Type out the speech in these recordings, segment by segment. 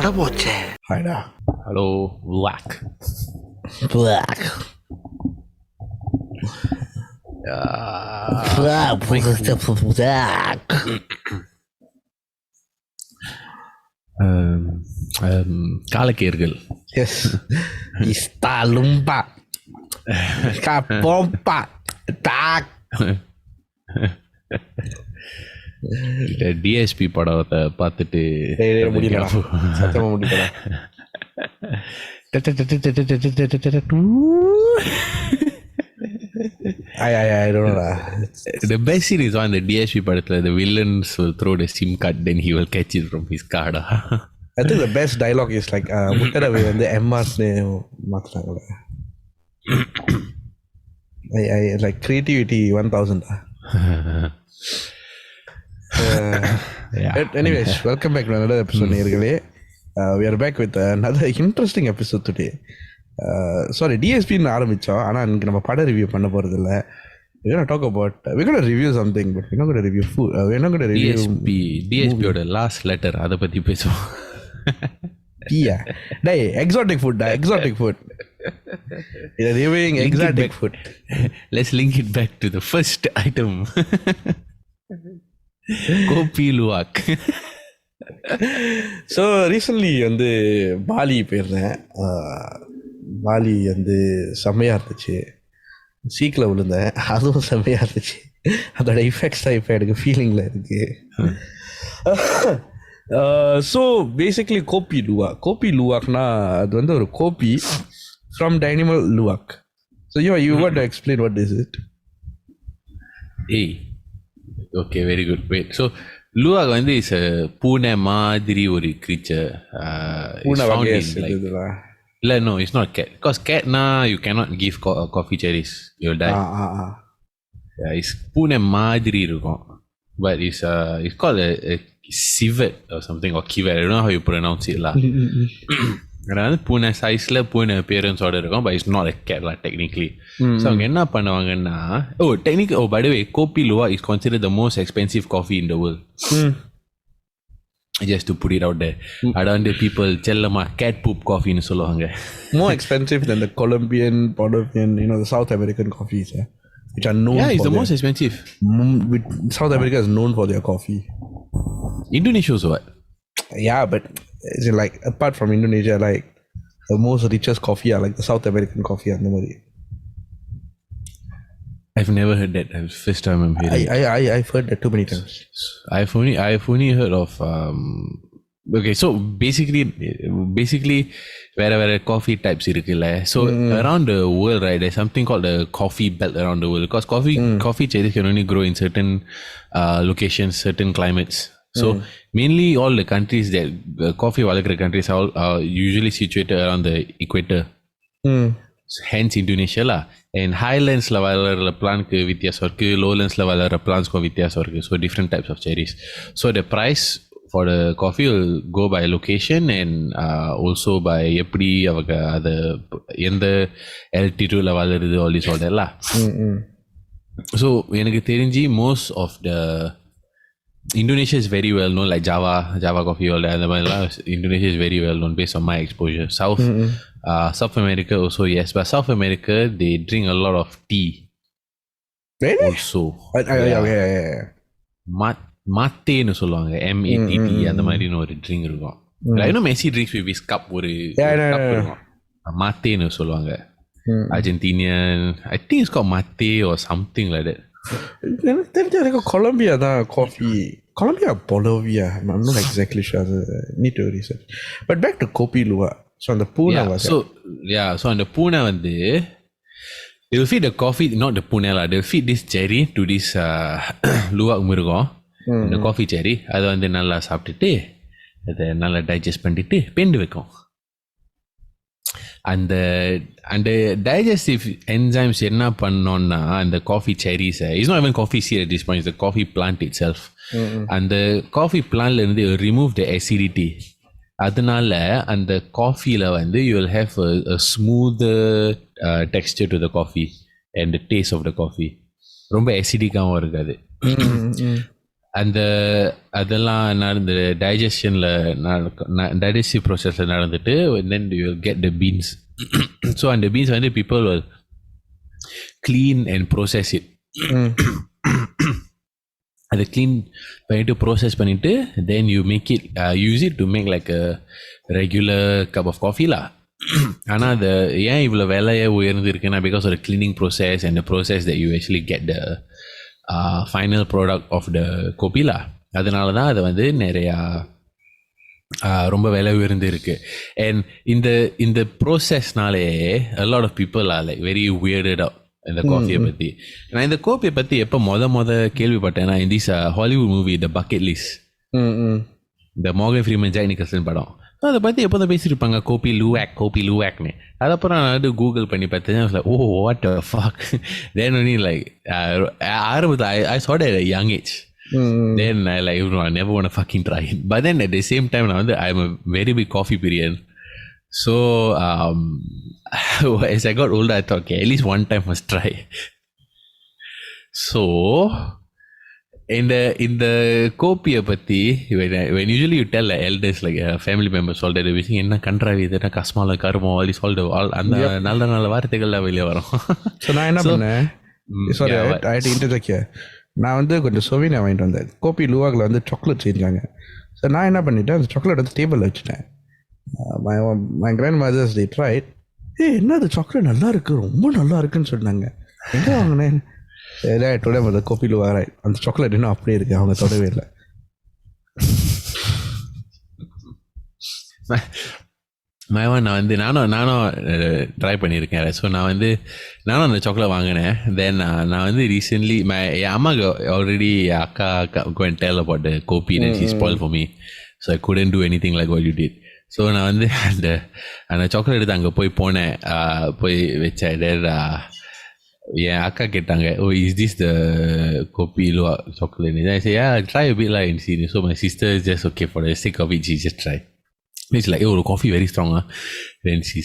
அட போச்சே. ஹாய்டா. ஹலோ வாக். காலக்கேர்கள். எஸ். இஸ்தா லும்பா காப்போம்பா டாக். டிஎஸ்பி படத்தை பார்த்துட்டு முடியல, சத்தமா முடியல. I don't know. The best scene is on the DSP படத்துல the villains will throw the SIM card, then he will catch it from his card. I think the best dialogue is like முட்டரவை வந்து எம்ஆர்ஸ்னு மாத்துறாங்கல்ல. I like creativity 1000. Anyways, welcome back to another episode நேயர்களே. We are back with another interesting episode today. Sorry, DSPன்னு ஆரம்பிச்சோம், ஆனால் இன்னைக்கு நம்ம படம் review பண்ண போறது இல்லை. We're going to talk about, we're going to review something, but we're not going to review food. We're not going to review DSPயோட last letter, அதை பற்றி பேசுவோம். Yeah. Hey, exotic food. You're reviewing exotic food. Let's link it back to the first item. Kopi Luwak. So recently வந்து poly போயிருந்தேன். Poly வந்து செம்மையாக இருந்துச்சு. சீக்கில் விழுந்தேன், அதுவும் செம்மையாக இருந்துச்சு. அதோட இஃபெக்ட்ஸ் தான் இப்போ எனக்கு ஃபீலிங்கில் இருக்கு. ஸோ பேசிக்லி கோபி லுவாக்னா அது வந்து ஒரு கோபி ஃப்ரம் டைனிமல் luwak. So you want to explain what is it? Okay, very good. Wait, so luwak வந்து இஸ் பூனை மாதிரி ஒரு creature. இல்லை, no, it's not cat. Because cat you cannot give coffee cherries, you'll die. Yeah, it's பூனை மாதிரி இருக்கும். But it's called a civet or something, or kivet. I don't know how you pronounce it lah. அதாவது பூனை சைஸில் பூனை பேரண்ட்ஸோட இருக்கும், but it's not a cat lah technically. So அவங்க என்ன பண்ணுவாங்கன்னா, by the way, Kopi Luwak is considered the most expensive coffee in the world. Just to put it out there. Around the people செல்லமா cat poop coffee ன்னு சொல்லுவாங்க. More expensive than the Colombian, Peruvian, the South American coffees, which are known. Yeah, it's the most expensive. South America is known for their coffee. Indonesia also what? Yeah, but it's like apart from Indonesia, like the most richest coffee are like the South American coffee and the மாதிரி. I've never heard that. That's the first time I'm hearing. I've heard that too many times. I've only heard of okay, so basically where coffee types இருக்குல்ல. So around the world, right, there's something called the coffee belt around the world, because coffee cherries can only grow in certain locations, certain climates. So mainly all the countries that coffee வளர்க்குற countries are usually situated around the equator. Hence Indonesia lah. And highlandsல வளர்ற பிளான்க்கு வித்தியாசம் இருக்கு, lowlandsல வளர்ற பிளான்ஸ்க்கும் வித்தியாசம் இருக்கு. So different types of cherries. So the price for the coffee will go by location and also by எப்படி அவங்க அதை எந்த altitudeல வளருது, all this all that lah. So எனக்கு தெரிஞ்சு most of the Indonesia is very well known, like Java coffee, all that. Indonesia is very well known based on my exposure. South America also, yes, but South America they drink a lot of tea. Really? Also, yeah. Mate-னு சொல்லுவாங்க, MATT, அந்த மாதிரி ஒரு drink இருக்கும். I know Messi drinks with his cup, ஒரு cup இருக்கும். Mate-னு சொல்லுவாங்க. Argentinian, I think it's called mate or something like that. எனக்கு தெரிஞ்ச கொலம்பியா தான் coffee. Colombia, Bolivia, I'm not exactly sure. Need to research. But back to Kopi Luwak. So அந்த பூனை so அந்த பூனை வந்து they will feed the coffee, not the பூனை lah, they will feed this cherry to this luwak மிருகம், இந்த coffee cherry. அதை வந்து நல்லா சாப்பிட்டுட்டு அதை நல்லா டைஜஸ்ட் பண்ணிட்டு பெண்டு வைக்கும். அந்த டைஜஸ்டிவ் என்சைம்ஸ் என்ன பண்ணோம்னா, அந்த coffee cherries, it's not even coffee seed at this point, the coffee plant itself. அந்த காஃபி பிளான்ட்ல இருந்து ரிமூவ் த அசிடிட்டி. அதனால அந்த காஃபியில் வந்து you will have a smoother texture to the coffee and the taste of the coffee. ரொம்ப அசிடிக்காகவும் இருக்காது. அந்த அதெல்லாம் நடந்து டைஜஷனில் டைஜஸ்டிவ் ப்ராசஸில் நடந்துட்டு then you will get the beans. So அந்த beans வந்து people will clean and process it. அதை க்ளீன் பண்ணிட்டு ப்ரோசஸ் பண்ணிவிட்டு then you make it use it to make like a regular cup of coffee lah. ஆனால் அது ஏன் இவ்வளோ விலையை உயர்ந்துருக்குன்னா பிகாஸ் ஒரு cleaning process and process that you actually get the final product of the coffee lah. அதனால தான் அது வந்து நிறையா ரொம்ப விலை உயர்ந்து இருக்கு. அண்ட் இந்த ப்ரோசஸ்னாலே a lot of people are like very weirded out இந்த காஃபியை பற்றி. நான் இந்த காஃபியை பற்றி எப்போ கேள்விப்பட்டேன்னா in this Hollywood movie The Bucket List, இந்த மார்கன் ஃப்ரீமன் ஜாக் நிக்கல்சன் படம். அதை பற்றி எப்போதான் பேசியிருப்பாங்க கோபி லூவாக்னு. அதுக்கப்புறம் நான் வந்து கூகுள் பண்ணி பார்த்தேன். Oh what fuck. Then only like ஆரம்பத்தில் I saw that at a young age. Then I like, I never want to fucking try it. But then at the same time I'm a very big coffee period. So as I got older I thought okay, at least one time must try. So in the கோப்பியை பற்றி when usually you tell like elders like family members all that everything என்ன கன்றாவி இது என்ன கஸ்மால கருமோ all அந்த நல்ல வார்த்தைகள்லாம் வெளியே வரும். So நான் என்ன பண்ணேன், sorry I hate to interject here. நான் வந்து கொஞ்சம் சொவினா வாங்கிட்டு வந்தேன். கோபி லூவாகில் வந்து சாக்லேட் செஞ்சாங்க. ஸோ நான் என்ன பண்ணிட்டேன், அந்த சாக்லேட் வந்து டேபிளில் வச்சுட்டேன். My grandmother's the tried. என்ன அது சாக்லேட் நல்லா இருக்கு, ரொம்ப நல்லா இருக்குன்னு சொன்னாங்க. எங்கே வாங்கினேன் டுடே மதர் கோபி லூவா ரைட். அந்த சாக்லேட் இன்னும் அப்படியே இருக்கு, அவங்க தொடவே இல்லை. நான் வந்து நானும் ட்ரை பண்ணியிருக்கேன். ஸோ நானும் அந்த சாக்லேட் வாங்கினேன். தென் நான் வந்து ரீசென்ட்லி என் அம்மாவுக்கு ஆல்ரெடி அக்கா go and tell about the coffee and she spoiled for me. So I couldn't do anything like what you did. So நான் வந்து அந்த சாக்லேட் எடுத்து அங்கே போனேன், போய் வச்சேன். தென் என் அக்கா கேட்டாங்க, oh is this the kopi luwak chocolate? I say yeah, try a bit like and see. So my sister is just okay for the sake of it, she just try. It's like, oh, the coffee very strong. Then she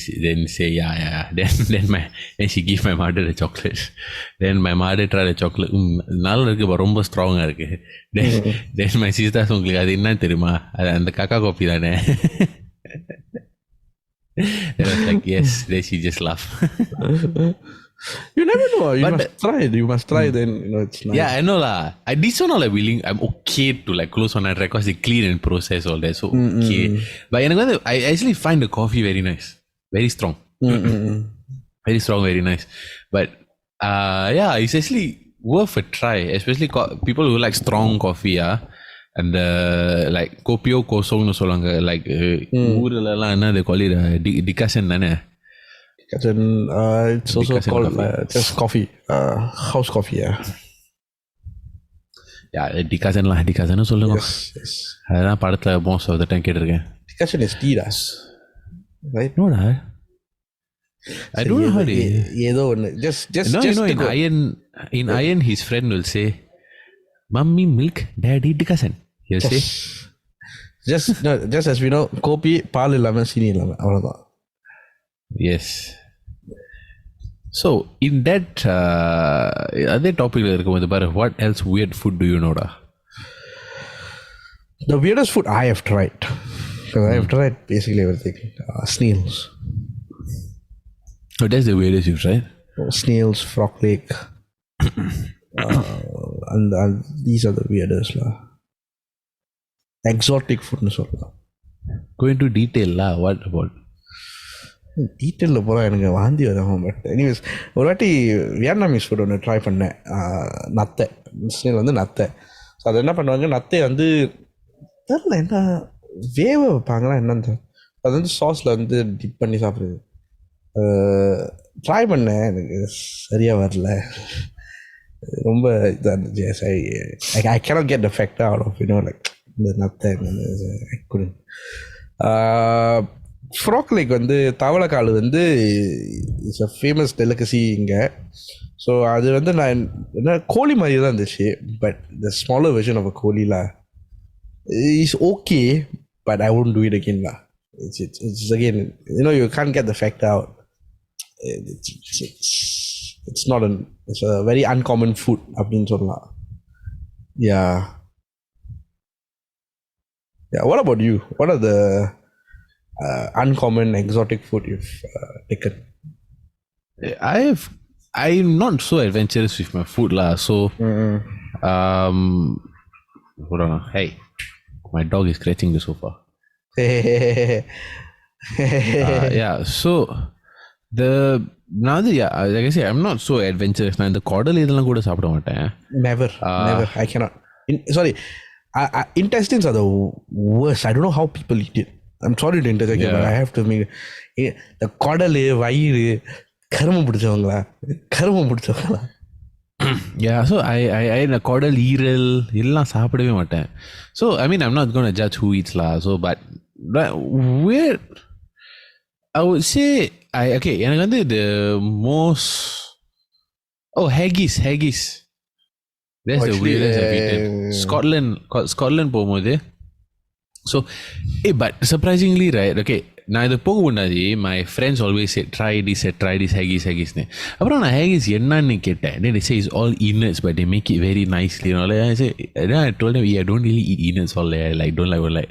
say, yeah. Then she give my mother the chocolate. Then my mother try the chocolate. நல்லா இருக்கு, ரொம்ப ஸ்ட்ராங்கா இருக்கு. Then my sister உங்களுக்கு அது என்ன தெரியுமா, அது அந்த காக்கா காஃபி தானே. Then I was like, yes. Then she just laugh. You never know. You must try. Then it's nice. Yeah, I know lah. This one all like willing. I'm okay to like close on that record. They clean and process all that. So okay. But I actually find the coffee very nice, very strong, very strong, very nice. But yeah, it's actually worth a try, especially people who like strong coffee. And like kopio kosong no solanga like ஊர்ல எல்லாம் என்ன they call it decantation தானே. It's also called just coffee, house coffee. Yeah, decantation சொல்லுங்க. Yes. அதான் படத்துல most of the time கேட்டிருக்கேன். Decantation is tea, right? No, I don't know how to. ஏதோ ஒன்று just in iron his friend will say, "Mummy milk, daddy decantation." He'll say, just as we know, Gopi பால் இல்லாம சீனி இல்லாம அவ்வளவுதான். Yes. So in that other topic what else weird food do you know da? The weirdest food I have tried, because I have tried basically everything. Snails. Oh, that's the weirdest you've tried? Snails, frog leg, and these are the weirdest lah. Exotic food nu சொல்லலாம். Go into detail lah. What about? டீட்டெயிலில் போகிறோம், எனக்கு வாந்தி வரும். But anyways ஒரு வாட்டி Vietnamese food ஒன்று try பண்ணேன். நத்தை, ஸ்னேல் வந்து நத்தை. ஸோ அது என்ன பண்ணுவாங்க, நத்தை வந்து தெரில என்ன வேவ வைப்பாங்களா என்னன்னு, அது வந்து சாஸில் வந்து டிப் பண்ணி சாப்பிடுது. ட்ரை பண்ணேன், எனக்கு சரியாக வரல, ரொம்ப இதாக இருந்துச்சு. I cannot get the fact out of like இந்த நத்தை ஐ குடன்ட். ஃப்ராக் லேக் வந்து தவளைக்கால் வந்து இட்ஸ் அ ஃபேமஸ் டெலிகசி இங்கே. ஸோ அது வந்து நான் என்ன கோழி மாதிரி தான் இருந்துச்சு, but the smaller version of a கோழிலா is okay, but I won't do it again lah. It's again, you can't get the fact out. It's not it's a very uncommon food அப்படின்னு சொல்லலாம். Yeah. Yeah. What about you? What are the uncommon exotic food you've taken? I'm not so adventurous with my food lah. So um, hold on. Hey, my dog is scratching the sofa. Yeah. So the now yeah, like I say, I'm not so adventurous. நான் இந்த குடல் இதெல்லாம் கூட சாப்பிட மாட்டேன். Never. I cannot. Sorry. Intestines are the worst. I don't know how people eat it. I'm sorry to interject, but I have to make the குடல் வயிறு கருமம் பிடிச்சவங்களா. Yeah, so I இந்த குடல் ஈரல் எல்லாம் சாப்பிடவே மாட்டேன். So I mean, I'm not going to judge who eats lah. So but weird. I would say எனக்கு வந்து the most haggis. That's the weirdest I've eaten. Scotland போகும்போது so but surprisingly right, okay, நான் இது போக முன்னாடி my friends always said try this haggis னு. அப்புறம் நான் haggis என்னன்னு கேட்டேன். Then they say it's all innards but they make it very nicely, you know. Like I say, then I told them, I don't really eat innards all there, like don't like.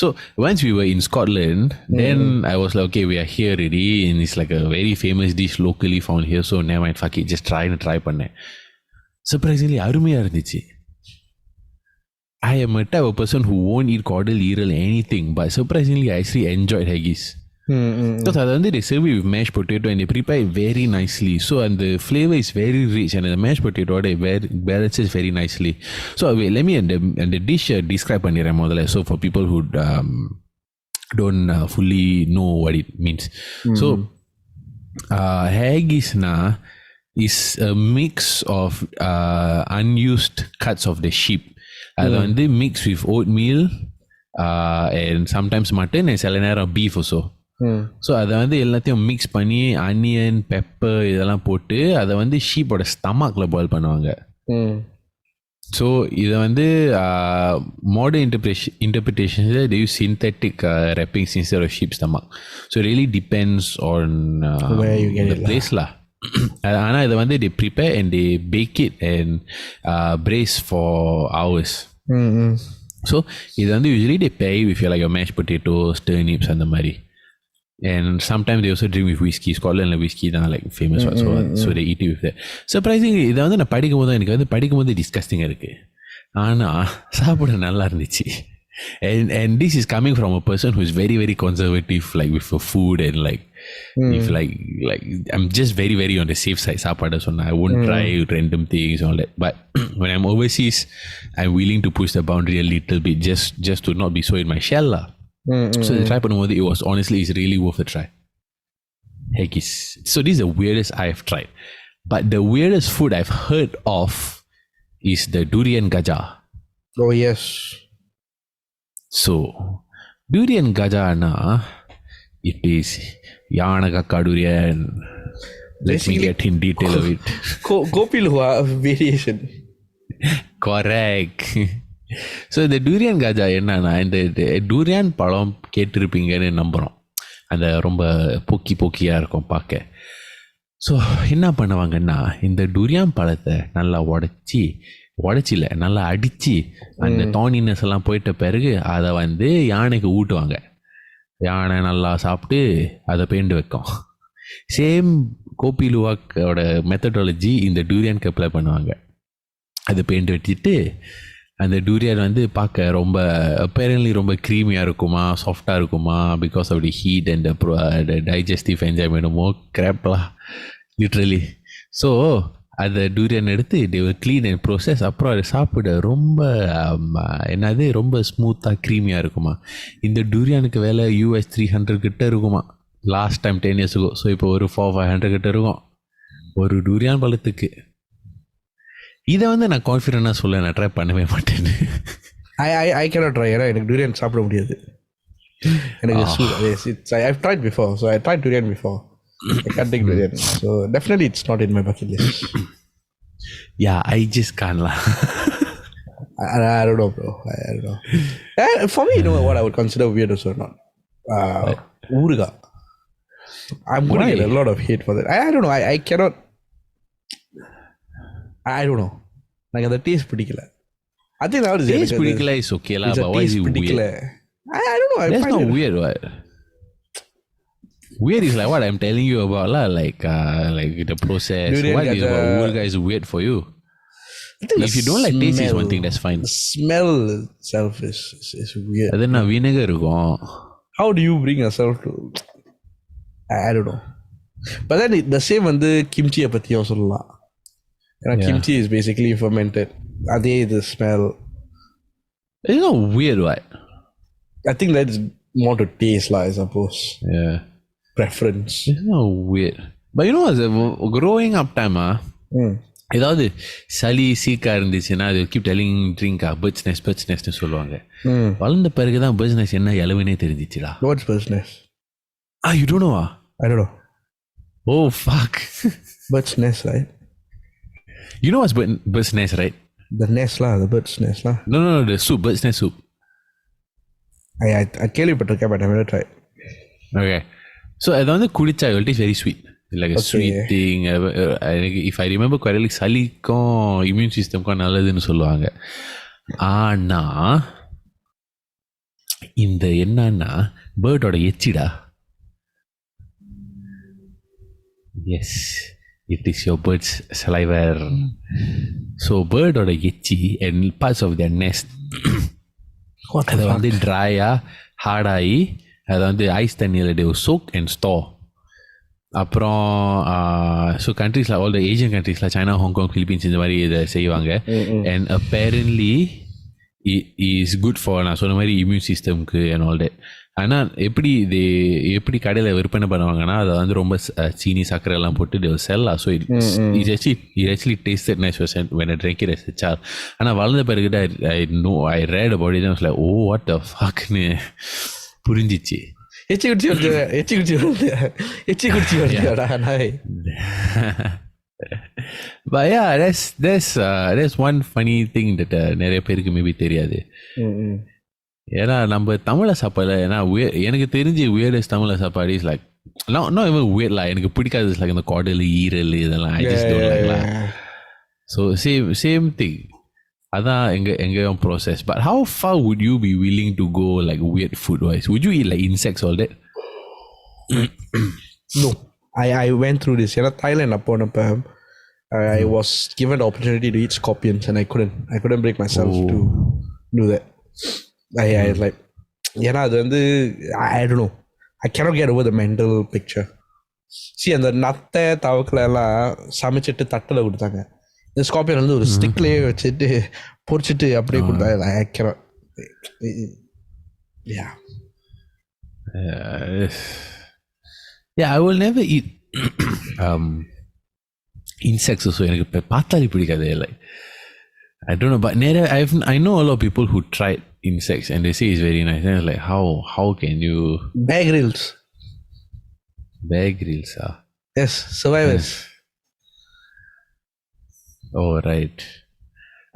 So once we were in Scotland, then I was like, okay, we are here already and it's like a very famous dish locally found here, so never mind, fuck it, just try பண்ணேன். Surprisingly அருமையா இருந்துச்சு. I am a type of person who won't eat caudal, eel, anything, but surprisingly I actually enjoyed haggis. Because they serve it with mashed potato and they prepare it very nicely. So and the flavor is very rich and the mashed potato they balances very nicely. So wait, let me and the dish describe பண்ணிறேன் முதல்ல. So for people who don't fully know what it means. So haggis is a mix of unused cuts of the sheep. அது வந்து mix with oatmeal and sometimes mutton and சில நேரம் beef also. So அதை வந்து எல்லாத்தையும் mix பண்ணி onion pepper இதெல்லாம் போட்டு அதை வந்து ஷீப்போட ஸ்டமக்கில் பாயில் பண்ணுவாங்க. ஸோ இதை வந்து modern இன்டர்பிரிட்டேஷன்ஸில் they use synthetic wrappings instead of sheep stomach. So it really depends on the place lah. ஆனால் இதை வந்து they prepare and they bake it and braise for hours. So இது வந்து usually they pair with like your mashed potatoes, turnips அந்த மாதிரி. And sometimes they also drink with whiskey. Scotland whiskey தான் like famous one. So they eat it with that. Surprisingly இதை வந்து நான் எனக்கு வந்து படிக்கும்போது டிஸ்கஸ்டிங்காக இருக்கு, ஆனால் சாப்பிட நல்லா இருந்துச்சு. And this is coming from a person who is very very conservative like with food and like if like I'm just very very on the safe side. சாப்பாடு சொன்னா I won't try random things and all that, but when I'm overseas I'm willing to push the boundary a little bit just to not be so in my shell lah. So the try பண்ணும்போது it was honestly it's really worth a try. Haggis. So this is the weirdest I've tried, but the weirdest food I've heard of is the durian gaja. Oh yes. So durian gaja na it is Yanagaka durian. Let me get in detail of it. Kopilua variation. Correct. So the durian gaja என்னன்னா இந்த durian பழம் கேட்டிருப்பீங்கன்னு நம்புகிறோம். அந்த ரொம்ப போக்கியாக இருக்கும் பார்க்க. So என்ன பண்ணுவாங்கன்னா இந்த durian பழத்தை நல்லா உடச்சில நல்லா அடித்து அந்த தானினஸ் எல்லாம் போயிட்ட பிறகு அதை வந்து யானைக்கு ஊட்டுவாங்க. யானை நல்லா சாப்பிட்டு அதை பேண்டு வைக்கும். சேம் கோபிலுவாக்கோட மெத்தடாலஜி இந்த டூரியானுக்கு அப்ளை பண்ணுவாங்க. அது பேண்டு வச்சுட்டு அந்த டூரியான் வந்து பார்க்க ரொம்ப அப்பேரன்ட்லி ரொம்ப க்ரீமியாக இருக்குமா, சாஃப்டாக இருக்குமா, because of the heat and the digestive enjoyment என்னமோ கிராப்லாம் லிட்ரலி. ஸோ அதை டூரியான் எடுத்து they will clean and process. அப்புறம் அதை சாப்பிட ரொம்ப ரொம்ப ஸ்மூத்தாக க்ரீமியாக இருக்குமா. இந்த டூரியானுக்கு விலை US 300 கிட்ட இருக்குமா last time 10 years ago. So இப்போ ஒரு 400-500 கிட்ட இருக்கும் ஒரு டூரியான் பழத்துக்கு. இதை வந்து நான் கான்ஃபிடென்ட்டாக சொல்ல நான் ட்ரை பண்ணவே மாட்டேன்னு. I cannot try. ஏன்னா எனக்கு டூரியான் சாப்பிட முடியாது. எனக்கு I've tried before. So I tried durian before. I can't take durian. So definitely it's not in my bucket list. Yeah, I just can't lah. I don't know, bro. I don't know. For me, you know what I would consider weird or not? Urga. I'm going to get a lot of hate for that. I don't know. I cannot. I don't know. Like the taste பிடிக்கல. I think nowadays Taste எனக்கு அது- பிடிக்கல is okay lah, it's a but why is taste it பிடிக்கல. weird? I don't know. I That's find not it. weird, what? Weird is like what I'm telling you about lah, like the process. Durian What is got about the- weird guys weird for you? I think If you don't like taste is one smell- thing, that's fine. The smell itself is weird. அது என்ன விnegar இருக்கும். How do you bring yourself to? I don't know. But then the same வந்து kimchi பத்தியும் சொல்லலாம். Yeah. Kimchi is basically fermented. அதே the smell. It's not weird, what? I think that's more to taste lah, I suppose. Yeah. Preference. It's not weird. But you know as growing up time ஏதாவது சளி சீக்கா இருந்துச்சுன்னா அது keep telling ட்ரிங்கா birds நெஸ்ட்னு சொல்லுவாங்க. வளர்ந்த பிறகு தான் birds next என்ன இலவுனே தெரிஞ்சிச்சுடா. What's bird's nest? You don't know? I don't know. Oh fuck. Bird's nest, right? You know what's bird's nest, right? The nest lah, the bird's nest lah. No, the soup, bird's nest soup. I கேள்விப்பட்டிருக்கேன், but I never tried. Okay. So அது வந்து குடிச்சா it is very sweet. Like a Okay. sweet thing. If I remember correctly, சளிக்கும் immune சிஸ்டம்க்கும் நல்லதுன்னு சொல்லுவாங்க. ஆனா இந்த என்னன்னா பேர்டோட எச்சிடா. Yes, it is your bird's saliva. So பேர்டோட எச்சி and parts of their nest அதை வந்து ட்ரையா ஹார்டாகி அதை வந்து ஐஸ் தண்ணியில் they will soak and store. அப்புறம் ஸோ கண்ட்ரீஸில் ஆல் த ஏஷியன் கண்ட்ரீஸில் சைனா ஹாங்காங் ஃபிலிப்பீன்ஸ் இந்த மாதிரி இதை செய்வாங்க. And apparently is good for நான் சொன்ன மாதிரி இம்யூன் சிஸ்டம்க்கு அண்ட் ஆல் தட். ஆனால் எப்படி கடையில் விற்பனை பண்ணுவாங்கன்னா அதை வந்து ரொம்ப சீனி சர்க்கரை எல்லாம் போட்டு they will sell. So it actually tasted nice when I drank it as a child. ஆனால் வளர்ந்த பிறகு I read about it and I was like, oh what the fuckன்னு புரிஞ்சிச்சு. எச்சி குடிச்சு வருதியாடா நாய். But yeah, that's one funny thing that நிறைய பேருக்கு maybe தெரியாது. ஏன்னா நம்ம தமிழ சாப்பாடு ஏன்னா எனக்கு தெரிஞ்சு weirdest தமிழ சாப்பாடு is like not even weird lah, எனக்கு பிடிக்காது இஸ் லைக் இந்த குடல் ஈரல் இதெல்லாம் I just don't like lah. So same thing. அதான் எங்கேயும் process. But how far would you be willing to go like weird food wise? Would you eat like insects all that? No, I went through this. ஏன்னா Thailand போனப்ப I was given the opportunity to eat scorpions and I couldn't break myself to do that. I like ஏன்னா அது வந்து I don't know, I cannot get over the mental picture. See அந்த நத்தை தவக்கல எல்லாம் சமைச்சிட்டு தட்டில் கொடுத்தாங்க. இந்த ஸ்கார்பியன் வந்து ஒரு ஸ்டிக்லேயே வச்சுட்டு பொரிச்சிட்டு அப்படியே கொடுத்தாங்க. I cannot. Yeah. Yeah, I will never eat insects also. எனக்கு பார்த்தாலே பிடிக்காது. Like I don't know, but I know a lot of people who tried insects and they say it's very nice. And like how can you? Bear Grylls. Yes, survivors. Oh right.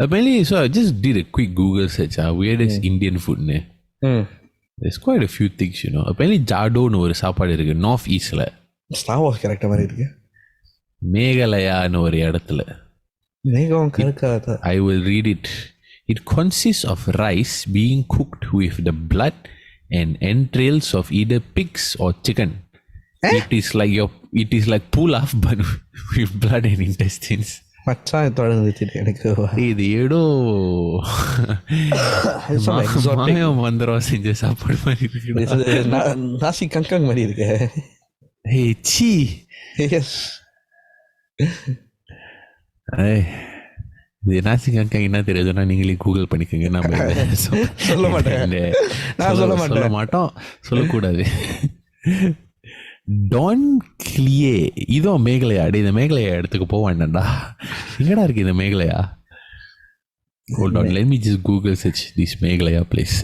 Apparently, so I just did a quick Google search. Weirdest Indian food ne. There's quite a few things, you know. Apparently, Jado no ஒரு சாப்பாடு இருக்கு north ஈஸ்ட்ல. Star Wars character மாதிரி இருக்கு. மேகாலயான்னு ஒரு இடத்துல. மேகம் கருக்காத. I will read it. It consists of rice being cooked with the blood and entrails of either pigs or chicken. It is like pulaf but with blood and intestines. மச்சான் தொடர்ந்துச்சு எனக்கு. இது ஏதோ மாயம் மந்திரம் செஞ்ச சாப்பாடு மாதிரி இருக்கு. நாசி கங்காங் மாதிரி இருக்கு. Hey, C. Yes. இது நாசி கங்காங் என்ன தெரியாதுன்னா நீங்களே கூகுள் பண்ணிக்கோங்க. நம்ம சொல்ல மாட்டேன். நான் சொல்ல மாட்டோம், சொல்லக்கூடாது. டான் கிளியே இதோ மேகலையா. அடி இந்த மேகலையா இடத்துக்கு போக வேண்டாம்டா. எங்கடா இருக்கு இந்த மேகலையா? Hold on, let me just Google search this Meghalaya place.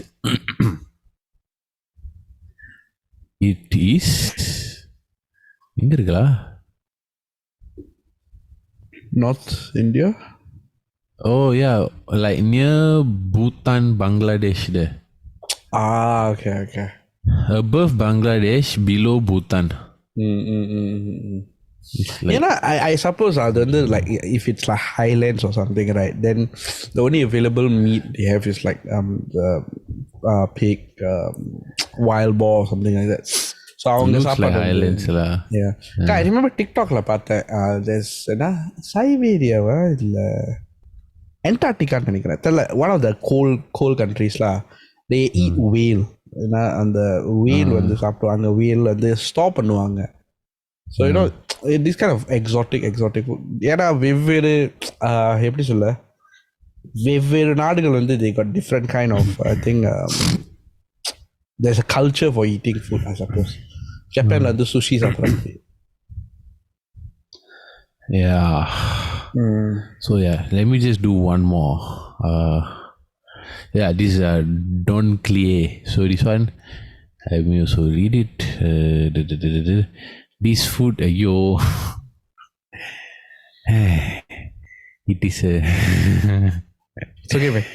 It is எங்க இருக்கா? North India. Oh yeah, like near Bhutan, Bangladesh there. Okay. Above Bangladesh, below Bhutan. It's like, You know, I suppose like if it's like highlands or something, right? Then the only available meat they have is like the pig, wild boar or something like that. So அவங்க looks like சாப்பாடு islands lah. yeah. I remember TikTokல பார்த்தேன். There's சைபீரியாவா இல்ல Antarctica நினைக்கிறேன். தெரியல, one of the cold countries lah. They eat whale. ஏன்னா அந்த whale வந்து சாப்பிடுவாங்க, whale வந்து ஸ்டாப் பண்ணுவாங்க. So you know, this kind of exotic food. ஏன்னா வெவ்வேறு எப்படி சொல்ல, வெவ்வேறு நாடுகள் வந்து they got different kind of I think there's a culture for eating food, I suppose. Japanல வந்து sushi சாப்பிடுறாங்க. Yeah. So yeah, let me just do one more. Yeah, this is Don Clie. So this one, let me also read it. This food, yo, it is It's okay, man.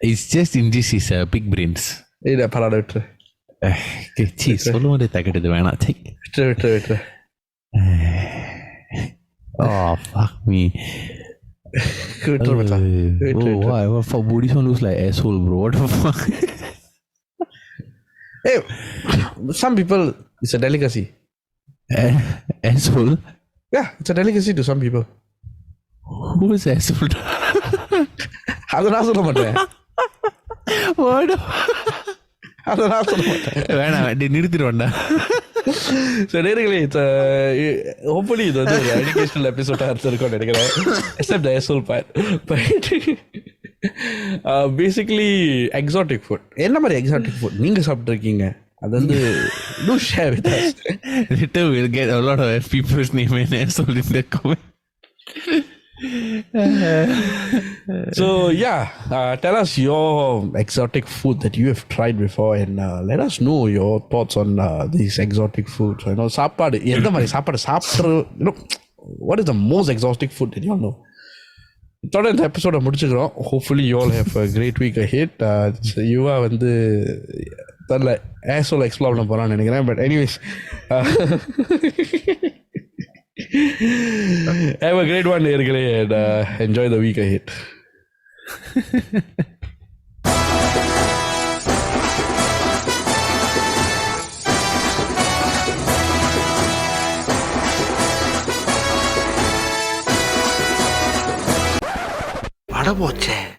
it's just in this is big brains. இதை பரவாயில்ல விட்டுரு. சொல்லும் போது தக்கெடுத்து வேணாம். விட்டுரு. Oh, fuck me. விட்டுரு மச்சான். Oh, why? What fuck? This one looks like asshole, bro. What the fuck? Hey, some people, it's a delicacy. Asshole? Yeah, it's a delicacy to some people. Who is asshole? அதை நான் சொல்ல மாட்டேன். What? அதை நான் சொல்ல மாட்டேன். வேணாம், நிறுத்திடுவேன்டா. So நேர்களே, ஹோப்ஃபுல்லி இது வந்து ஒரு எஜுகேஷனல் எபிசோடாக இருந்திருக்கும்னு நினைக்கிறேன். Except the asshole part. But basically exotic food, என்ன மாதிரி எக்ஸாட்டிக் ஃபுட் நீங்கள் சாப்பிட்ருக்கீங்க? அது வந்து do share with us. Later we'll get a lot of people's name and asshole in the comment. So yeah, tell us your exotic food that you have tried before, and let us know your thoughts on these exotic foods. You know, சாப்பாடு எந்த மாதிரி சாப்பாடு சாப்பிட்ற, you know, what is the most exotic food that you all know? இதோட இந்த எபிசோட முடிச்சுக்கிறோம். Hopefully you all have a great week ahead. யுவா வந்து தெரியல asshole எக்ஸ்ப்ளோர் பண்ண போறான்னு நினைக்கிறேன். But anyways, have a great one, நேயர்களே, and enjoy the week ahead. அட போச்சே.